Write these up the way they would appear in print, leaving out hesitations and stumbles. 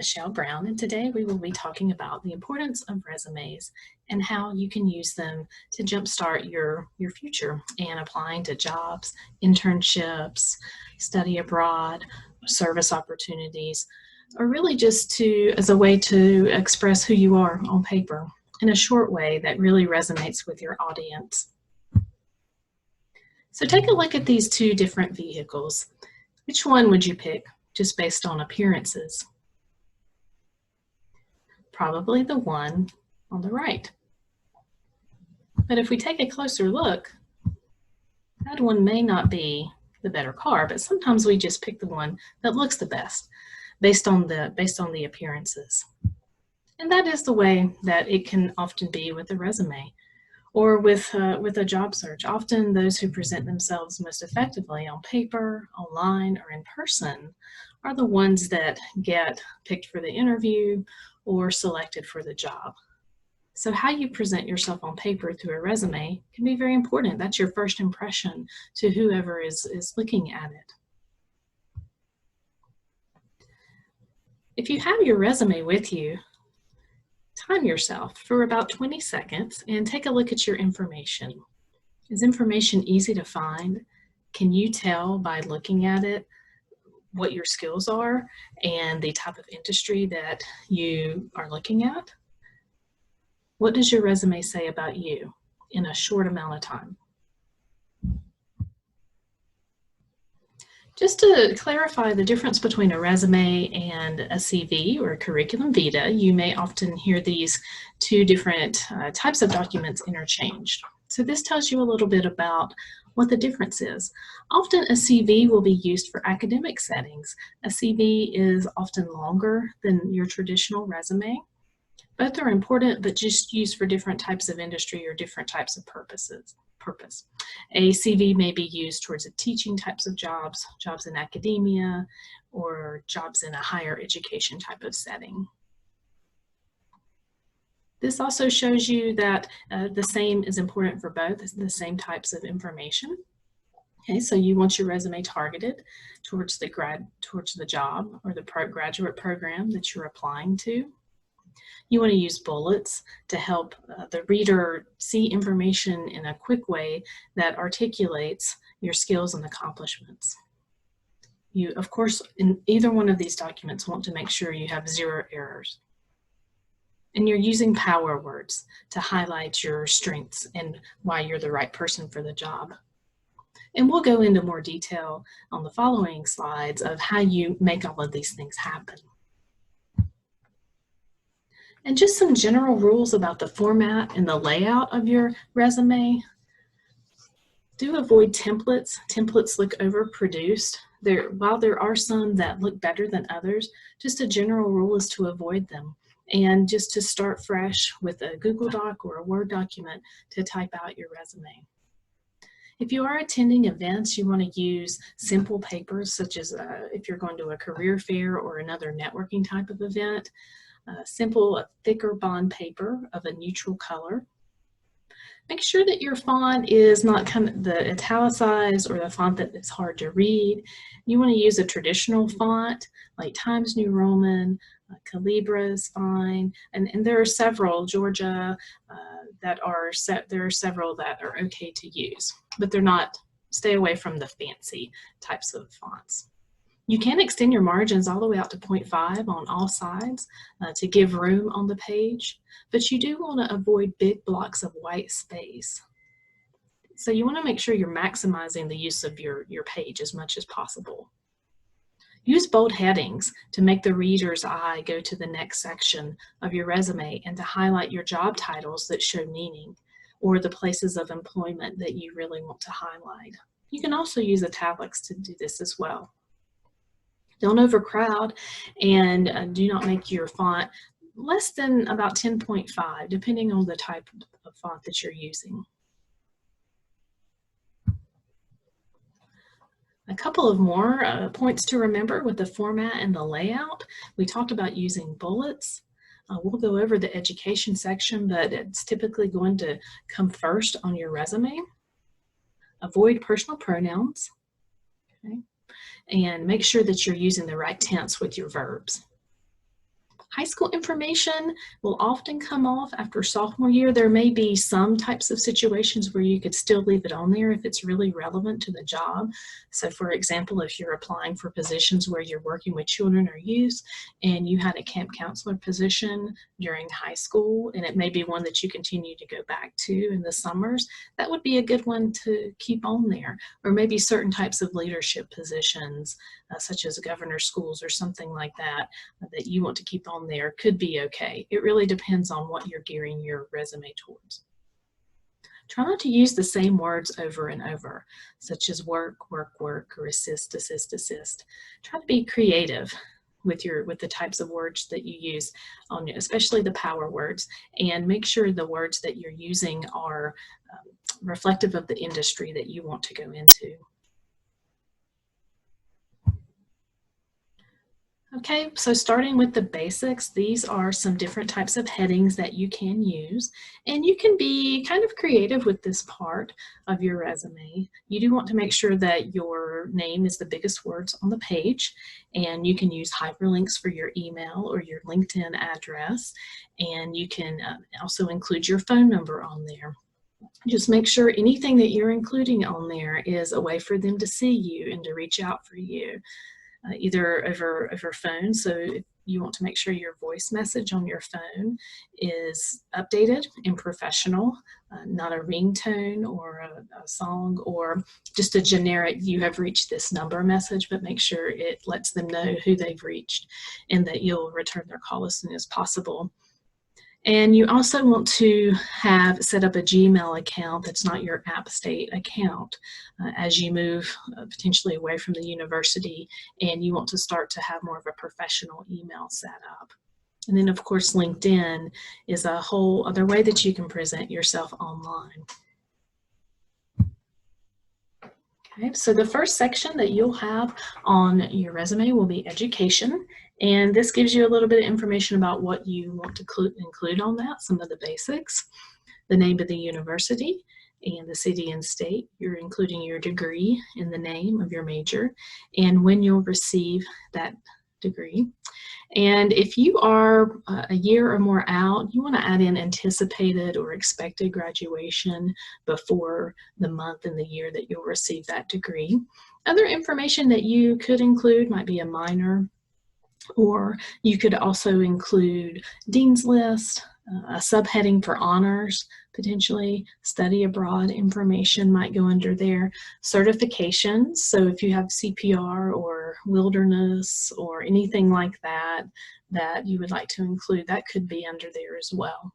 Michelle Brown, and today we will be talking about the importance of resumes and how you can use them to jumpstart your future and applying to jobs, internships, study abroad, service opportunities, or really just as a way to express who you are on paper in a short way that really resonates with your audience. So take a look at these two different vehicles. Which one would you pick just based on appearances? Probably the one on the right. But if we take a closer look, that one may not be the better car, but sometimes we just pick the one that looks the best based on the appearances. And that is the way that it can often be with a resume or with a job search. Often those who present themselves most effectively on paper, online, or in person are the ones that get picked for the interview or selected for the job. So how you present yourself on paper through a resume can be very important. That's your first impression to whoever is looking at it. If you have your resume with you, time yourself for about 20 seconds and take a look at your information. Is information easy to find? Can you tell by looking at it what your skills are and the type of industry that you are looking at? What does your resume say about you in a short amount of time? Just to clarify the difference between a resume and a CV or a curriculum vitae, you may often hear these two different types of documents interchanged. So this tells you a little bit about what the difference is. Often a CV will be used for academic settings. A CV is often longer than your traditional resume. Both are important, but just used for different types of industry or different types of purpose. A CV may be used towards a teaching types of jobs, jobs in academia, or jobs in a higher education type of setting. This also shows you that the same is important for both, the same types of information. Okay, so you want your resume targeted towards the job or the graduate program that you're applying to. You want to use bullets to help the reader see information in a quick way that articulates your skills and accomplishments. You, of course, in either one of these documents want to make sure you have 0 errors. And you're using power words to highlight your strengths and why you're the right person for the job. And we'll go into more detail on the following slides of how you make all of these things happen. And just some general rules about the format and the layout of your resume. Do avoid templates. Templates look overproduced. While there are some that look better than others, just a general rule is to avoid them and just to start fresh with a Google Doc or a Word document to type out your resume. If you are attending events, you want to use simple papers, such as if you're going to a career fair or another networking type of event. Simple, thicker bond paper of a neutral color. Make sure that your font is not kind of the italicized or the font that is hard to read. You want to use a traditional font like Times New Roman, Calibra is fine, and there are several, Georgia, there are several that are okay to use, but they're not. Stay away from the fancy types of fonts. You can extend your margins all the way out to 0.5 on all sides to give room on the page, but you do want to avoid big blocks of white space. So you want to make sure you're maximizing the use of your page as much as possible. Use bold headings to make the reader's eye go to the next section of your resume and to highlight your job titles that show meaning or the places of employment that you really want to highlight. You can also use italics to do this as well. Don't overcrowd and do not make your font less than about 10.5, depending on the type of font that you're using. A couple of more points to remember with the format and the layout. We talked about using bullets. We'll go over the education section, but it's typically going to come first on your resume. Avoid personal pronouns. Okay. And make sure that you're using the right tense with your verbs. High school information will often come off after sophomore year. There may be some types of situations where you could still leave it on there if it's really relevant to the job. So for example, if you're applying for positions where you're working with children or youth and you had a camp counselor position during high school, and it may be one that you continue to go back to in the summers, that would be a good one to keep on there. Or maybe certain types of leadership positions, such as governor schools or something like that, that you want to keep on there could be okay. It really depends on what you're gearing your resume towards. Try not to use the same words over and over, such as work, work, work, or assist, assist, assist. Try to be creative with the types of words that you use, especially the power words, and make sure the words that you're using are reflective of the industry that you want to go into. Okay, so starting with the basics, these are some different types of headings that you can use, and you can be kind of creative with this part of your resume. You do want to make sure that your name is the biggest words on the page, and you can use hyperlinks for your email or your LinkedIn address, and you can also include your phone number on there. Just make sure anything that you're including on there is a way for them to see you and to reach out for you. Either over phone, so if you want to make sure your voice message on your phone is updated and professional, not a ringtone or a song or just a generic "you have reached this number" message, but make sure it lets them know who they've reached and that you'll return their call as soon as possible. And you also want to have set up a Gmail account that's not your App State account as you move potentially away from the university and you want to start to have more of a professional email set up. And then of course LinkedIn is a whole other way that you can present yourself online. Okay, so the first section that you'll have on your resume will be education, and this gives you a little bit of information about what you want to include on that, some of the basics, the name of the university and the city and state. You're including your degree in the name of your major and when you'll receive that degree. And if you are a year or more out, you want to add in anticipated or expected graduation before the month and the year that you'll receive that degree. Other information that you could include might be a minor, or you could also include Dean's List, a subheading for honors, potentially study abroad information might go under there. Certifications, so if you have CPR or wilderness or anything like that that you would like to include, that could be under there as well.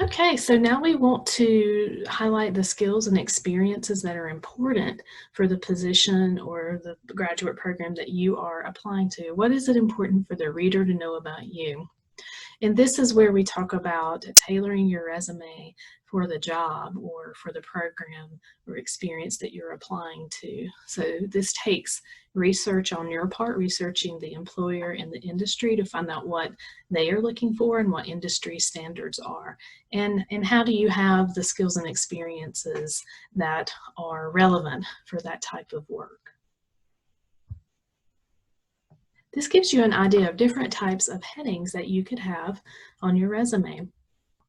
Okay, so now we want to highlight the skills and experiences that are important for the position or the graduate program that you are applying to. What is it important for the reader to know about you? And this is where we talk about tailoring your resume for the job or for the program or experience that you're applying to. So this takes research on your part, researching the employer and the industry to find out what they are looking for and what industry standards are. And how do you have the skills and experiences that are relevant for that type of work? This gives you an idea of different types of headings that you could have on your resume.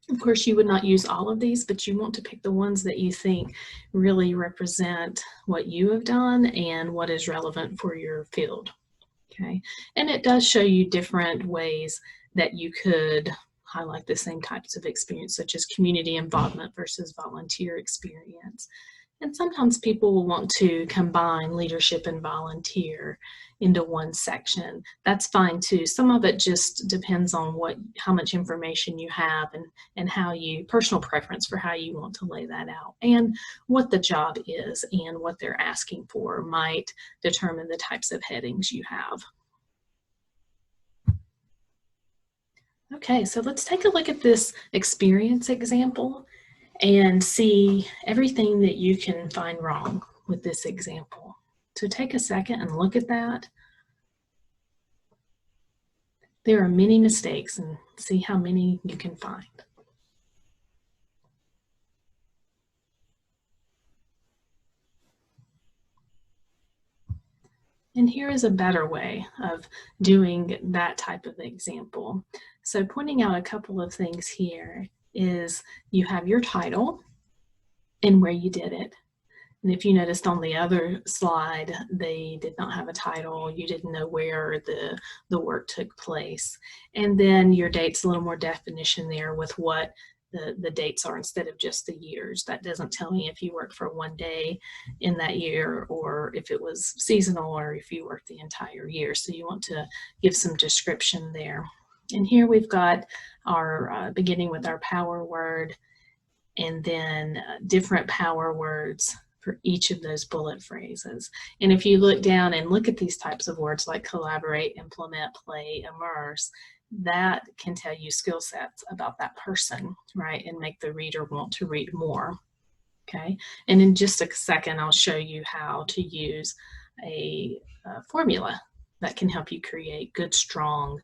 Of course, you would not use all of these, but you want to pick the ones that you think really represent what you have done and what is relevant for your field. Okay, and it does show you different ways that you could highlight the same types of experience, such as community involvement versus volunteer experience. And sometimes people will want to combine leadership and volunteer into one section. That's fine too. Some of it just depends on how much information you have and how personal preference for how you want to lay that out. And what the job is and what they're asking for might determine the types of headings you have. Okay, so let's take a look at this experience example and see everything that you can find wrong with this example. So take a second and look at that. There are many mistakes, and see how many you can find. And here is a better way of doing that type of example. So pointing out a couple of things here is you have your title and where you did it. And if you noticed on the other slide, they did not have a title. You didn't know where the work took place. And then your date's a little more definition there with what the dates are instead of just the years. That doesn't tell me if you worked for one day in that year or if it was seasonal or if you worked the entire year. So you want to give some description there. And here we've got our beginning with our power word and then different power words for each of those bullet phrases. And if you look down and look at these types of words like collaborate, implement, play, immerse, that can tell you skill sets about that person, right? And make the reader want to read more, okay? And in just a second, I'll show you how to use a formula that can help you create good, strong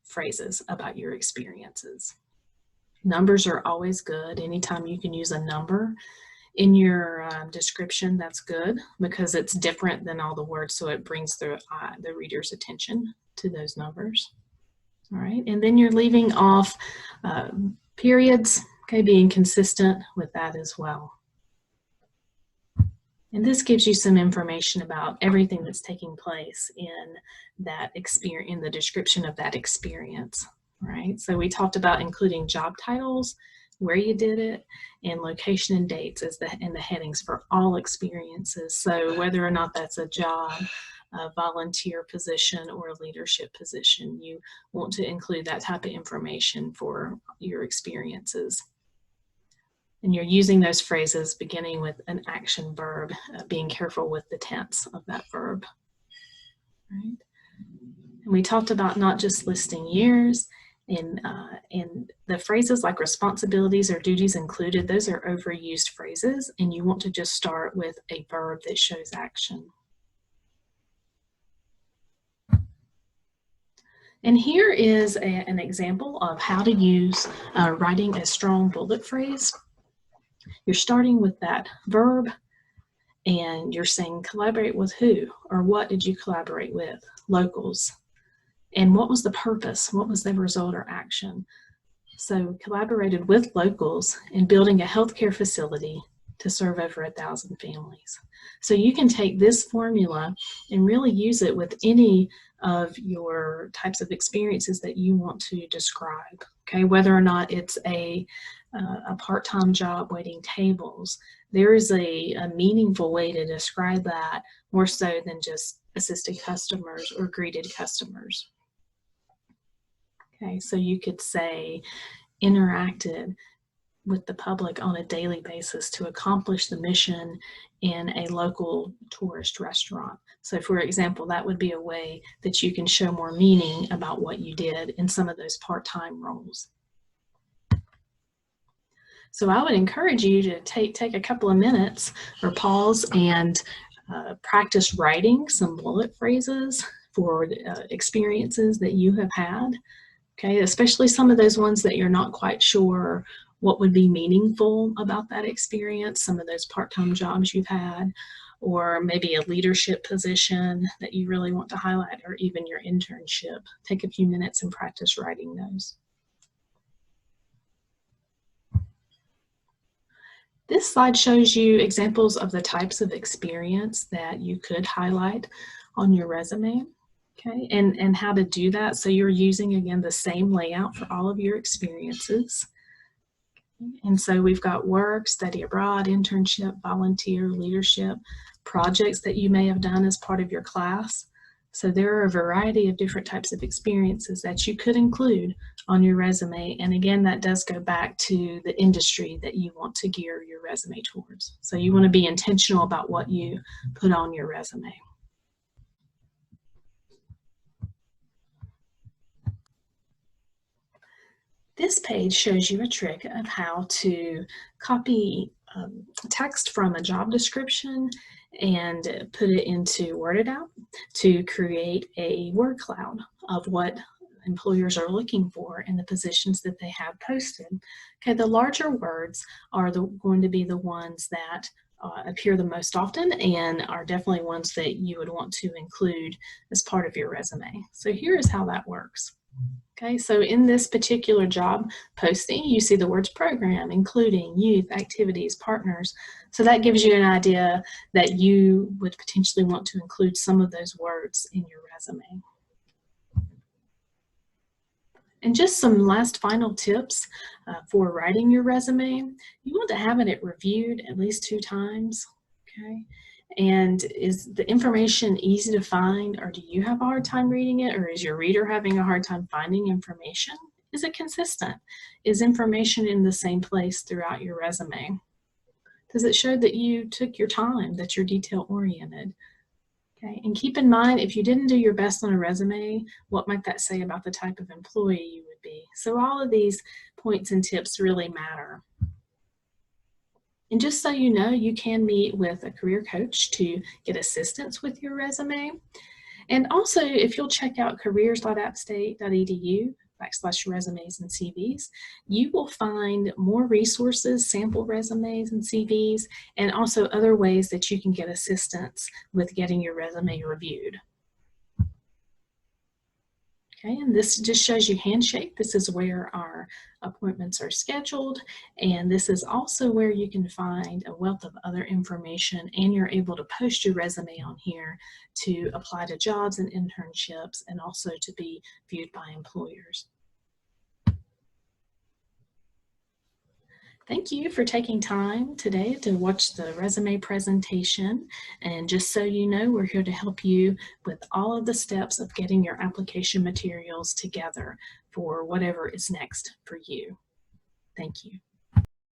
phrases about your experiences. Numbers are always good. Anytime you can use a number in your description, that's good because it's different than all the words, so it brings the reader's attention to those numbers. All right, and then you're leaving off periods, okay, being consistent with that as well. And this gives you some information about everything that's taking place in that experience, in the description of that experience, right? So we talked about including job titles, where you did it, and location and dates as in the headings for all experiences. So whether or not that's a job, a volunteer position, or a leadership position, you want to include that type of information for your experiences. And you're using those phrases beginning with an action verb, being careful with the tense of that verb. Right? And we talked about not just listing years, and the phrases like responsibilities or duties included, those are overused phrases, and you want to just start with a verb that shows action. And here is an example of how to use writing a strong bullet phrase. You're starting with that verb and you're saying collaborate with who, or what did you collaborate with? Locals. And what was the purpose? What was the result or action? So collaborated with locals in building a healthcare facility to serve over 1,000 families. So you can take this formula and really use it with any of your types of experiences that you want to describe, okay? Whether or not it's a part-time job waiting tables, there is a meaningful way to describe that more so than just assisted customers or greeted customers. Okay, so you could say interacted with the public on a daily basis to accomplish the mission in a local tourist restaurant. So for example, that would be a way that you can show more meaning about what you did in some of those part-time roles. So I would encourage you to take a couple of minutes or pause and practice writing some bullet phrases for experiences that you have had. Okay, especially some of those ones that you're not quite sure what would be meaningful about that experience, some of those part-time jobs you've had, or maybe a leadership position that you really want to highlight, or even your internship. Take a few minutes and practice writing those. This slide shows you examples of the types of experience that you could highlight on your resume. Okay, and how to do that. So you're using, again, the same layout for all of your experiences. And so we've got work, study abroad, internship, volunteer, leadership, projects that you may have done as part of your class. So there are a variety of different types of experiences that you could include on your resume. And again, that does go back to the industry that you want to gear your resume towards. So you want to be intentional about what you put on your resume. This page shows you a trick of how to copy text from a job description and put it into WordIt to create a word cloud of what employers are looking for in the positions that they have posted. Okay, the larger words are going to be the ones that appear the most often and are definitely ones that you would want to include as part of your resume. So here is how that works. Okay, so in this particular job posting, you see the words program, including, youth, activities, partners. So that gives you an idea that you would potentially want to include some of those words in your resume. And just some last final tips for writing your resume. You want to have it reviewed at least 2 times, okay? And is the information easy to find, or do you have a hard time reading it, or is your reader having a hard time finding information? Is it consistent? Is information in the same place throughout your resume? Does it show that you took your time, that you're detail oriented? Okay, and keep in mind, if you didn't do your best on a resume, what might that say about the type of employee you would be? So all of these points and tips really matter. And just so you know, you can meet with a career coach to get assistance with your resume. And also, if you'll check out careers.appstate.edu/resumes and CVs, you will find more resources, sample resumes and CVs, and also other ways that you can get assistance with getting your resume reviewed. Okay, and this just shows you Handshake. This is where our appointments are scheduled, and this is also where you can find a wealth of other information, and you're able to post your resume on here to apply to jobs and internships, and also to be viewed by employers. Thank you for taking time today to watch the resume presentation. And just so you know, we're here to help you with all of the steps of getting your application materials together for whatever is next for you. Thank you.